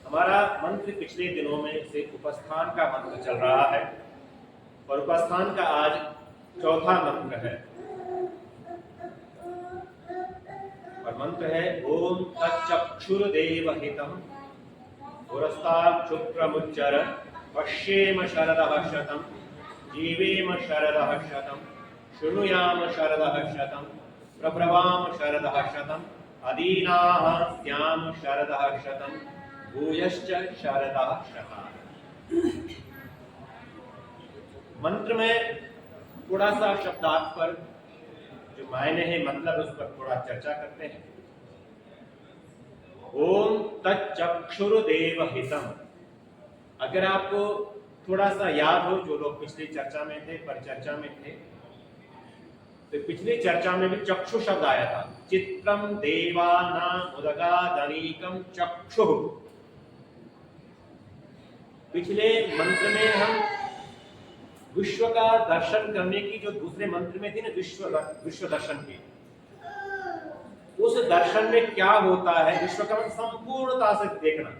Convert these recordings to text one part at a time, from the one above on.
हमारा मंत्र पिछले दिनों में से उपस्थान का मंत्र चल रहा है और उपस्थान का आज चौथा मंत्र है और मंत्र है ओम तच्चक्षुर्देव हितम पुरस्तात् शुक्रमुच्चर पश्येम शरदः शतम् जीवेम शरदः शतम् शृणुयाम शरदः शतम् प्रब्रवाम शरदः शतम् अदीनाः स्याम शरदः शतम् भूयश्च शरदः शतम्। मंत्र में थोड़ा सा शब्दार्थ पर जो मायने हैं मतलब उस पर थोड़ा चर्चा करते हैं। ओम तच्चक्षुर्देव हितम, अगर आपको थोड़ा सा याद हो, जो लोग पिछली चर्चा में थे, परिचर्चा में थे, तो पिछली चर्चा में भी चक्षु शब्द आया था। चित्रम देवानां उदगादनीकं चक्षुः। पिछले मंत्र में हम विश्व का दर्शन करने की जो दूसरे मंत्र में थी ना, विश्व दर्शन की, उस दर्शन में क्या होता है, विश्व का संपूर्णता से देखना,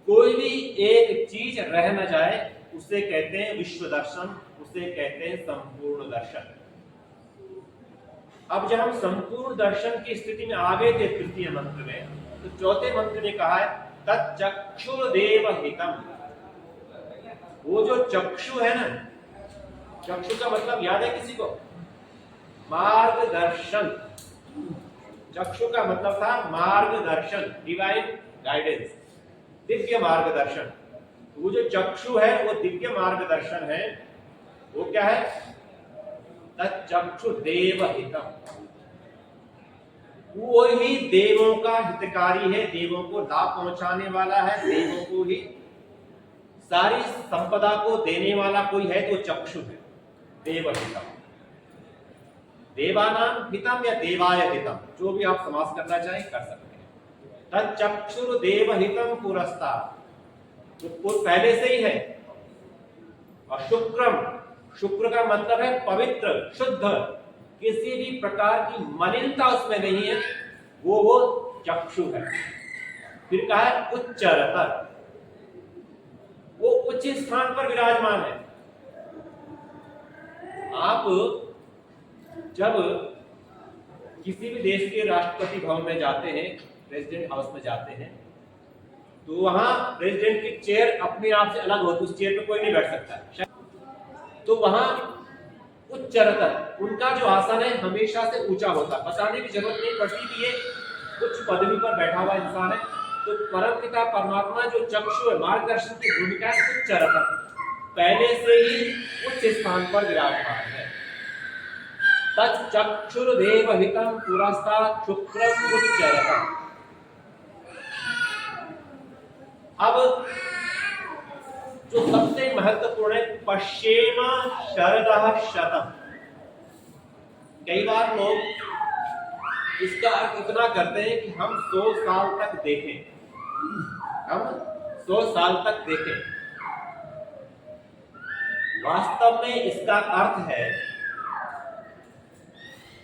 कोई भी एक चीज रह न जाए, उसे कहते हैं विश्व दर्शन, उसे कहते हैं संपूर्ण दर्शन। अब जब हम संपूर्ण दर्शन की स्थिति में आ गए थे तृतीय मंत्र में, तो चौथे मंत्र में कहा है तच्चक्षुर्देव हितम। वो जो चक्षु है ना, चक्षु का मतलब याद है किसी को? मार्गदर्शन। चक्षु का मतलब था मार्गदर्शन, डिवाइन गाइडेंस, दिव्य मार्गदर्शन। वो जो चक्षु है वो दिव्य मार्गदर्शन है। वो क्या है? तच्चक्षु देव हितम। वो ही देवों का हितकारी है, देवों को लाभ पहुंचाने वाला है, देवों को ही सारी संपदा को देने वाला कोई है तो चक्षु है, देव हितम। देवानां हितम या देवाय हितम, जो भी आप समास करना चाहें कर सकते हैं। तच्चक्षुर्देव हितम पुरस्तात्, तो पहले से ही है। और शुक्रम, शुक्र का मतलब है पवित्र, शुद्ध, किसी भी प्रकार की मलिनता उसमें नहीं है, वो चक्षु है। फिर कहा है उच्चरतर, वो उच्च स्थान पर विराजमान है। आप जब किसी भी देश के राष्ट्रपति भवन में जाते हैं, प्रेसिडेंट हाउस में जाते हैं, तो वहां प्रेसिडेंट की चेयर अपने आप से अलग होती है, उस चेयर पे कोई नहीं बैठ सकता। तो वहां उच्चरतर, उनका जो आसन है हमेशा से ऊंचा होता है, बताने की जरूरत नहीं पड़ती कि ये उच्च पदवी पर बैठा हुआ इंसान है। तो परमपिता परमात्मा जो चक्षु है, मार्गदर्शन की भूमिका है, उच्चरतर, पहले से ही उच्च स्थान पर विराजमान है। तच्चक्षुर्देव हितम पुरस्तात् शुक्रम उच्चरतम्। अब जो सबसे महत्वपूर्ण है, पश्येम शरदः शतम्। कई बार लोग इसका अर्थ इतना करते हैं कि हम 100 साल तक देखें, हम 100 साल तक देखें। वास्तव में इसका अर्थ है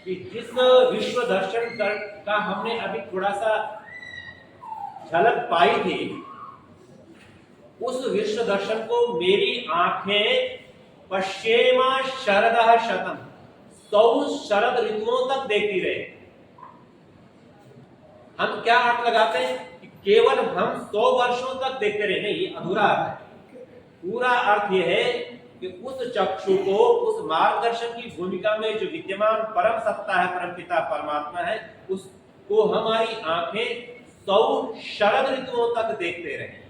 कि जिस विश्व दर्शन का हमने अभी थोड़ा सा झलक पाई थी, उस विश्व दर्शन को मेरी आंखें पश्येम शरदः शतम्, 100 शरद ऋतुओं तक देखती रहे। हम क्या अर्थ लगाते हैं कि केवल हम 100 वर्षों तक देखते रहे? नहीं, ये अधूरा अर्थ है। पूरा अर्थ यह है कि उस चक्षु को, उस मार्गदर्शन की भूमिका में जो विद्यमान परम सत्ता है, परम पिता परमात्मा है, उसको हमारी आंखें 100 शरद ऋतुओं तक देखते रहे।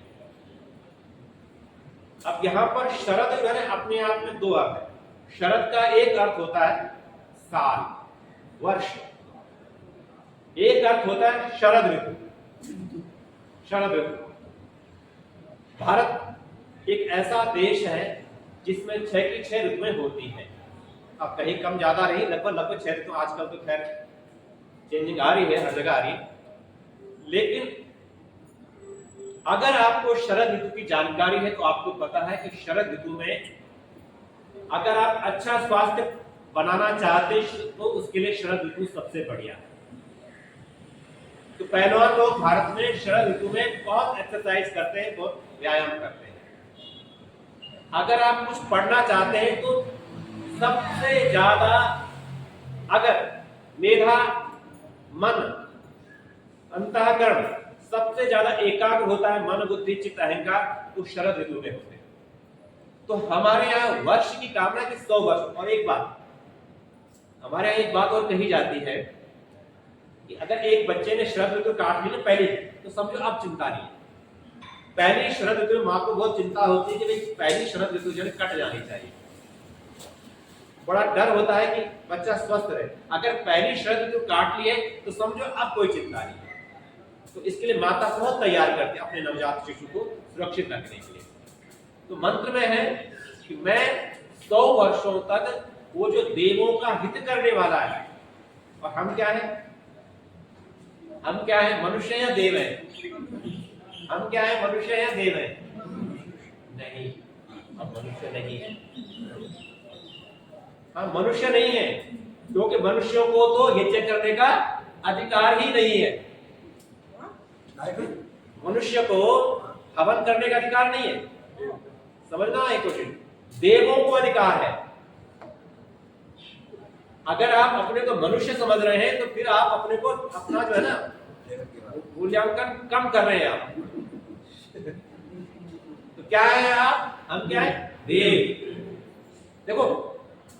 अब यहां पर शरद जो है अपने आप में दो अर्थ है। शरद का एक अर्थ होता है साल, वर्ष, एक अर्थ होता है शरद ऋतु, शरद ऋतु। भारत एक ऐसा देश है जिसमें 6 की 6 ऋतुएं होती हैं। अब कहीं कम ज्यादा रही, लगभग 6 ऋतु। आजकल तो खैर चेंजिंग आ रही है, हर जगह आ रही है। लेकिन अगर आपको शरद ऋतु की जानकारी है तो आपको पता है कि शरद ऋतु में अगर आप अच्छा स्वास्थ्य बनाना चाहते तो उसके लिए शरद ऋतु सबसे बढ़िया है। तो पहलवान लोग भारत में शरद ऋतु में बहुत एक्सरसाइज करते हैं, बहुत व्यायाम करते हैं। अगर आप कुछ पढ़ना चाहते हैं तो सबसे ज्यादा अगर मेधा, मन, अंतःकरण सबसे ज्यादा एकाग्र होता है, मन, बुद्धि, चित्त, अहंकार, तो शरद ऋतु में होते हैं। तो हमारे यहाँ वर्ष की कामना की 100 वर्ष। और एक बात हमारे यहाँ एक बात और कही जाती है कि अगर एक बच्चे ने शरद ऋतु काट ली ना पहले, तो समझो अब चिंता नहीं। पहली शरद ऋतु में माँ को बहुत चिंता होती है कि भाई पहली शरद ऋतु जो है कट जानी चाहिए, बड़ा डर होता है कि बच्चा स्वस्थ रहे। अगर पहली शरद ऋतु काट लिए तो समझो अब कोई चिंता नहीं। तो इसके लिए माता बहुत तैयार करती है अपने नवजात शिशु को सुरक्षित रखने के लिए। तो मंत्र में है कि मैं 100 वर्षों तक वो जो देवों का हित करने वाला है, और हम क्या है, हम क्या है, मनुष्य या देव है? हम क्या है, मनुष्य या देव है? नहीं, हम मनुष्य नहीं है। हम मनुष्य नहीं है, क्योंकि मनुष्यों को तो यज्ञ करने का अधिकार ही नहीं है। मनुष्य को हवन करने का अधिकार नहीं है, समझना है क्वेश्चन। देवों को अधिकार है। अगर आप अपने को मनुष्य समझ रहे हैं तो फिर आप अपने को अपना जो है ना मूल्यांकन कम कर रहे हैं आप। तो क्या है आप, हम क्या है, देव। देखो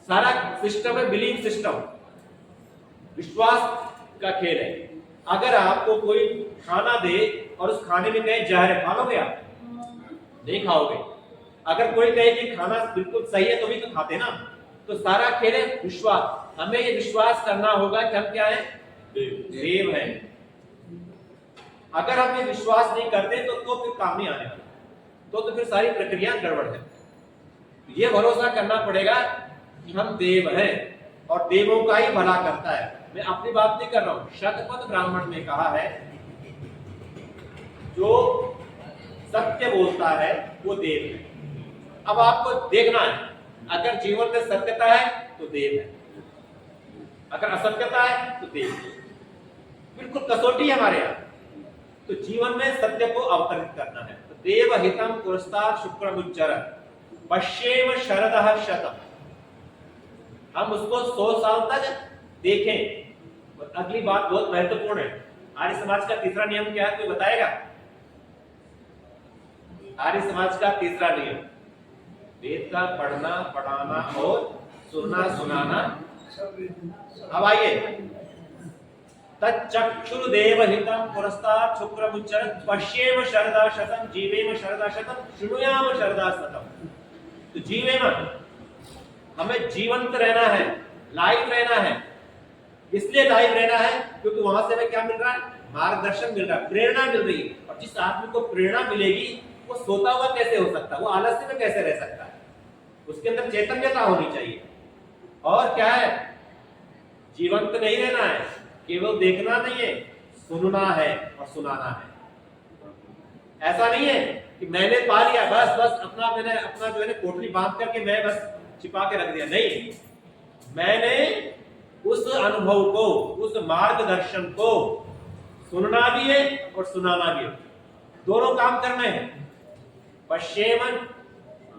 सारा सिस्टम है बिलीफ सिस्टम, विश्वास का खेल है। अगर आपको कोई खाना दे और उस खाने में कहे जहर है, खा लोगे आप? नहीं खाओगे। अगर कोई कहे कि खाना बिल्कुल सही है तो भी तो खाते ना। तो सारा खेल है विश्वास। हमें ये विश्वास करना होगा कि हम क्या है, देव हैं। अगर हम ये विश्वास नहीं करते तो फिर काम नहीं आने वाला, तो फिर सारी प्रक्रिया गड़बड़ है। ये भरोसा करना पड़ेगा कि हम देव हैं और देवों का ही भला करता है। मैं अपनी बात नहीं कर रहा हूं, शतपथ ब्राह्मण में कहा है जो सत्य बोलता है वो देव है। अब आपको देखना है, अगर जीवन में सत्यता है तो देव है, अगर असत्यता है तो देव है। बिल्कुल कसौटी है हमारे यहाँ। तो जीवन में सत्य को अवतरित करना है। तो देव हितम पुरस्तार शुक्रमुच्चर पश्येम शरदः शतम्। हम उसको 100 साल तक देखें। और अगली बात बहुत महत्वपूर्ण है। आर्य समाज का तीसरा नियम क्या है, कोई बताएगा? आर्य समाज का तीसरा नियम, वेद का पढ़ना, पढ़ाना और सुनना, सुनाना। अब आइए, तच्चक्षुर्देव हितं पुरस्तात् शुक्रमुच्चरत् पश्येम शरदा शतम् जीवेम शरदा शतम् शृणुयाम शरदा शतम्। तो जीवेम, हमें जीवंत रहना है, लाइव रहना है। इसलिए लाइव रहना है क्योंकि वहां से हमें क्या मिल रहा है, मार्गदर्शन मिल रहा है, प्रेरणा मिल रही है। और जिस आदमी को प्रेरणा मिलेगी वो सोता हुआ कैसे हो सकता है, वो आलस्य में कैसे रह सकता है? उसके अंदर चैतन्यता होनी चाहिए। और क्या है, जीवंत नहीं रहना है, केवल देखना नहीं है, सुनना है और सुनाना है। ऐसा नहीं है कि मैंने पा लिया बस बस अपना, मैंने अपना जो है ना पोटली बांध करके मैं बस छिपा के रख दिया। नहीं, मैंने उस अनुभव को, उस मार्गदर्शन को सुनना भी है और सुनाना भी है। दोनों काम करने हैं। पश्येम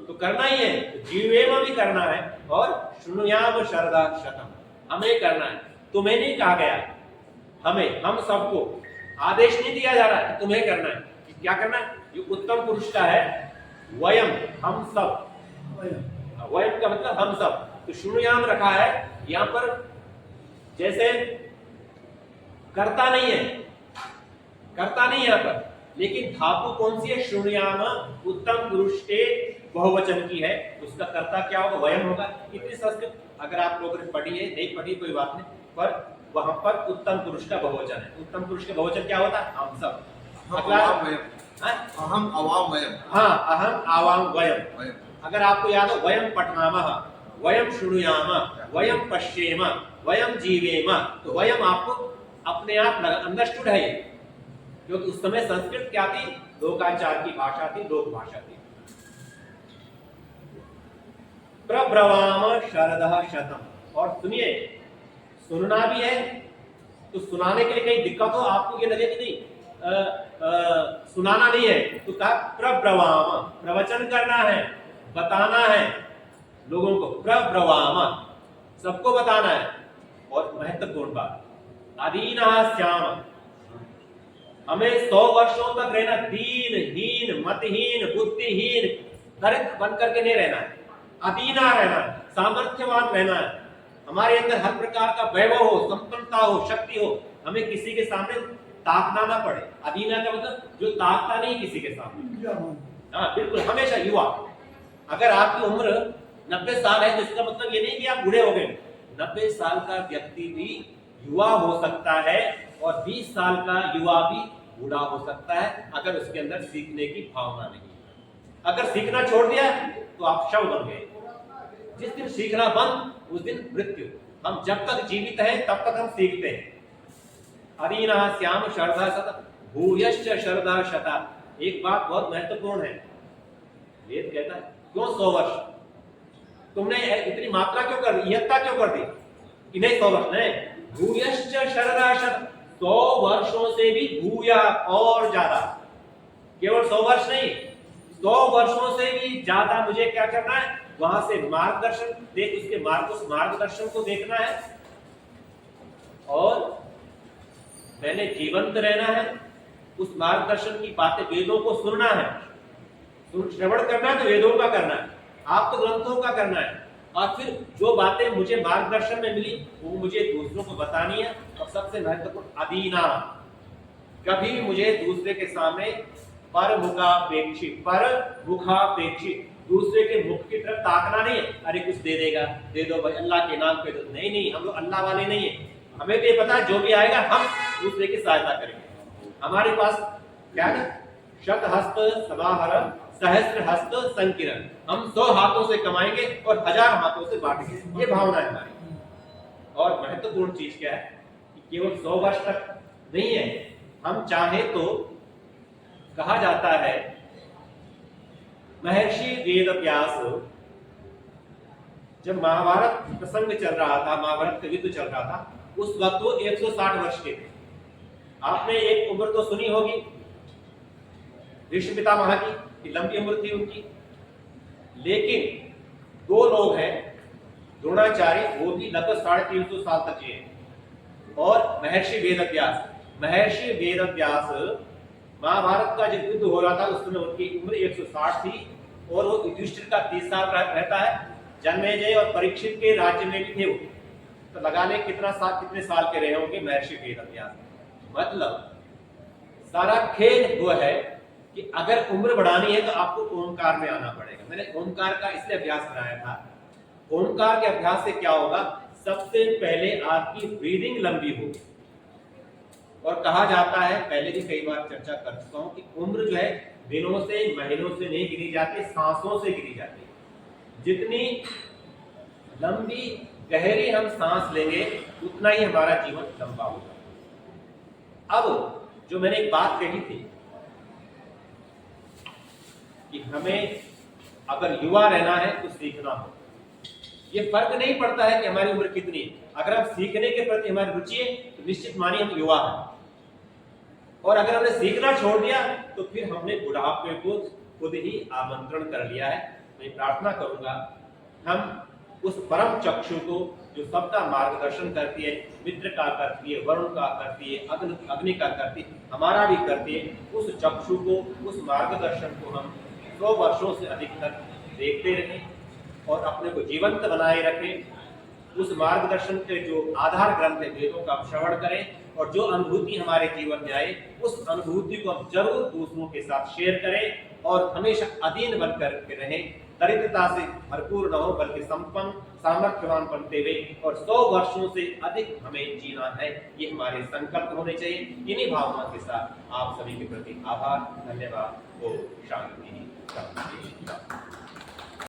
तो करना ही है, जीवेम भी करना है और शृणुयाम शरदा शतम् हमें करना है। तुम्हें नहीं कहा गया, हमें, हम सबको आदेश नहीं दिया जा रहा है तुम्हें करना है। क्या करना है? ये उत्तम पुरुष का है, वयम, हम सब। वयम का मतलब हम सब। तो शृणुयाम रखा है यहां पर, जैसे करता नहीं है, करता नहीं है यहां पर, लेकिन धातु कौन सी है? शृणुयाम, उत्तम पुरुष के बहुवचन की है। उसका कर्ता क्या होगा? वयम होगा। इतनी संस्कृत अगर आप लोगों ने पढ़ी है, नहीं पढ़ी कोई बात नहीं, पर वहां पर उत्तम पुरुष का बहुवचन है। उत्तम पुरुष का बहुवचन क्या होता है? हम सब। अगला अहम आवाम वयम। हाँ, अहम आवाम वयम। अगर आपको याद हो, वयम पठामः, वयम शृणुयाम, वयम पश्येम, वयम जीवेम। तो वयम आपको अपने आप अंडरस्टूड है ये, क्योंकि उस समय संस्कृत क्या थी? लोकाचार की भाषा थी, लोक भाषा थी। प्रब्रवाम शरदः शतम्। और सुनिए, सुनना भी है तो सुनाने के लिए कहीं दिक्कत हो, आपको ये लगे कि नहीं सुनाना नहीं है, तो कहा प्रब्रवाम, प्रवचन करना है, बताना है लोगों को, प्रब्रवाम, सबको बताना है। और महत्वपूर्ण बात, अधीना श्याम, हमें 100 वर्षों तक रहना दीनहीन, मतहीन, बुद्धिहीन, दरिद्र बन करके नहीं रहना है, अधीना रहना है, सामर्थ्यवान रहना है, हमारे अंदर हर प्रकार का वैभव हो, संपन्नता हो, शक्ति हो, हमें किसी के सामने ताकना ना पड़े। अधीना का मतलब जो ताकता नहीं किसी के सामने। हाँ बिल्कुल, हमेशा युवा। अगर आपकी उम्र 90 साल है तो इसका मतलब ये नहीं कि आप बूढ़े हो गए। 90 साल का व्यक्ति भी युवा हो सकता है और 20 साल का युवा भी बूढ़ा हो सकता है, अगर उसके अंदर सीखने की भावना नहीं है। अगर सीखना छोड़ दिया तो आप शव बन गए। जिस दिन सीखना बंद उस दिन मृत्यु। हम जब तक जीवित हैं तब तक हम सीखते हैं। अधीना श्याम शरधा शता भूयश्च शरधा शता। एक बात बहुत महत्वपूर्ण है, वेद कहता है क्यों 100 वर्ष, तुमने इतनी मात्रा क्यों कर दी, इयत्ता क्यों कर दी कि नहीं 100 वर्ष नहीं, भूयश्च शरधा शता, 100 वर्षों से भी भूया और ज्यादा, केवल 100 वर्ष नहीं, 100 वर्षों से भी ज्यादा मुझे क्या करना है, वहां से मार्गदर्शन देख, उसके उस मार्गदर्शन को देखना है और मैंने जीवंत रहना है। उस मार्गदर्शन की बातें, वेदों को सुनना है, श्रवण करना है तो वेदों का करना है, आप तो ग्रंथों का करना है, और फिर जो बातें मुझे मार्गदर्शन में मिली वो मुझे दूसरों को बतानी है। और सबसे महत्वपूर्ण अधीना, कभी मुझे दूसरे के सामने पर मुखापेक्षित दूसरे के मुख की तरफ ताकना नहीं है, अरे कुछ दे देगा, दे दो भाई अल्लाह के नाम पे दो, नहीं नहीं, हम लोग अल्लाह वाले नहीं है। हमें तो ये पता है जो भी आएगा हम दूसरे की सहायता करेंगे। हमारे पास क्या है, शत हस्त समाहर सहस्त्र हस्त संकीर्ण, हम 100 हाथों से कमाएंगे और 1000 हाथों से बांटेंगे, ये भावना है हमारी। और महत्वपूर्ण चीज क्या है कि केवल 100 वर्ष तक नहीं है, हम चाहे तो कहा जाता है महर्षि वेदव्यास जब महाभारत प्रसंग चल रहा था, महाभारत का युद्ध चल रहा था, उस वक्त वो 160 वर्ष के थे। आपने एक उम्र तो सुनी होगी भीष्म पितामह की, लंबी उम्र थी उनकी, लेकिन 2 लोग हैं द्रोणाचार्य, वो भी लगभग 350 साल तक जिए, और महर्षि वेदव्यास महाभारत का जब युद्ध हो रहा था उस समय उनकी उम्र 160 थी, और वो युधिष्ठिर का 30 साल रहता है, जन्मेजय और परीक्षित के राज्य में भी थे वो, तो लगा ले कितने साल के रहे होंगे महर्षि वेदव्यास। मतलब सारा खेल वो है कि अगर उम्र बढ़ानी है तो आपको ओंकार में आना पड़ेगा। मैंने ओंकार का इसलिए अभ्यास कराया था, ओंकार के अभ्यास से क्या होगा, सबसे पहले आपकी ब्रीदिंग लंबी होगी, और कहा जाता है, पहले भी कई बार चर्चा कर चुका हूं, कि उम्र जो है दिनों से महीनों से नहीं गिनी जाती, सांसों से गिनी जाती है। जितनी लंबी गहरी हम सांस लेंगे उतना ही हमारा जीवन लंबा होगा। अब जो मैंने एक बात कही थी कि हमें अगर युवा रहना है तो सीखना हो, ये फर्क नहीं पड़ता है कि हमारी उम्र कितनी है, अगर हम सीखने के प्रति हमारी रुचि है तो निश्चित मानिए हम युवा हैं। और अगर हमने सीखना छोड़ दिया तो फिर हमने बुढ़ापे को खुद ही आमंत्रण कर लिया है। मैं प्रार्थना करूंगा हम उस परम चक्षु को जो सबका मार्गदर्शन करती है, मित्र का करती है, वरुण का करती है, अग्नि का करती है, हमारा भी करती है, उस चक्षु को, उस मार्गदर्शन को हम 100 वर्षों से अधिक तक देखते रहें और अपने को जीवंत बनाए रखें। उस मार्गदर्शन के जो आधार ग्रंथ है वेदों का श्रवण करें, और जो अनुभूति हमारे जीवन में आए उस अनुभूति को हम जरूर दूसरों के साथ शेयर करें, और हमेशा अधीन बनकर के रहें, दरिद्रता से भरपूर न हो बल्कि संपन्न सामर्थ्यवान बनते हुए, और 100 वर्षों से अधिक हमें जीना है, ये हमारे संकल्प होने चाहिए। इन्हीं भावना के साथ आप सभी के प्रति आभार, धन्यवाद। ओम शांति।